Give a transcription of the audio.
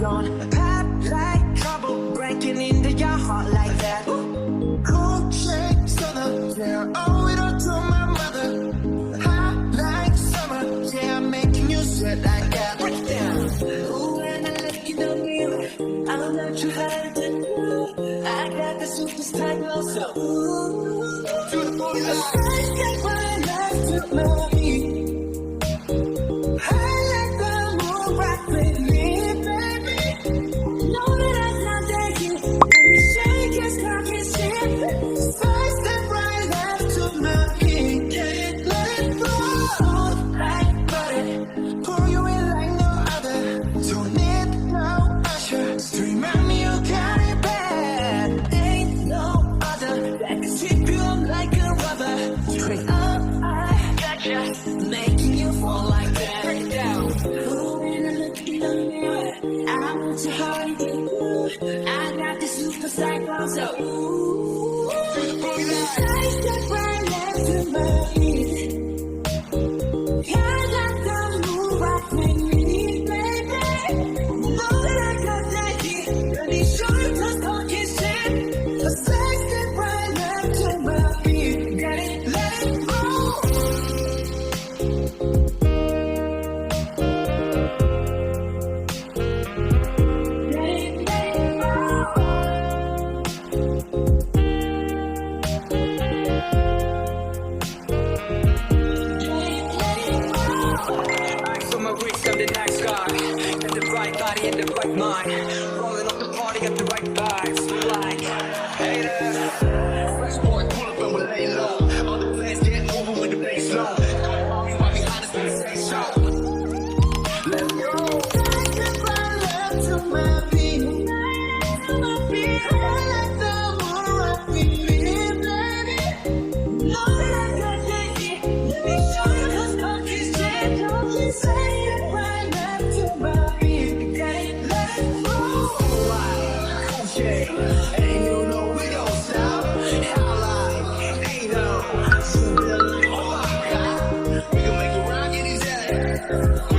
alone. Pop like trouble breaking into your heart like that. Cool shake summer, yeah, I owe it all to my mother. Hot like summer, yeah, I'm making you sweat like that. Break it down. Ooh, when I look in the mirror, I'm not too hard to do. I got the super tight glow, so ooh, beautiful life. I get my life to my feet. I like the moon rock with me, baby. Know that I'm not taking. Let me shake your stock and shit. Side step right left to my feet. Get it, let it flow like butter. Pour you in like no other. Don't need no usher to remind me you got it bad. Ain't no other that can sweep you up like a rubber. Straight up, I gotcha, making you fall like that. Break it down. Ooh, when I look in the mirror, I'm not too hard to do. I got this super cycle, so ooh, I step right next to my feet. I like the moon rock with me, baby. Know that I got that heat. Let me show you just talking shit. A sex step right next to my feet. Get it, let it roll. Let it roll. Eyes on my wrist, I'm the night sky. Got the right body and the right mind. Rolling up the party, got the right vibes. Like, hey there. Fresh boy, pull up and we'll lay low. All the plans get over with the bass low. All me while we honest in the same show. Let's go. I step right left to my feet. I like the moon rock with me, baby. Know that I got that heat. Let me show you just talking shit. Don't you say it right left to my feet. Get it, let it roll. Cool shade. Ain't no we don't stop. How like, ain't no. Oh my God. We can make it rock in these days.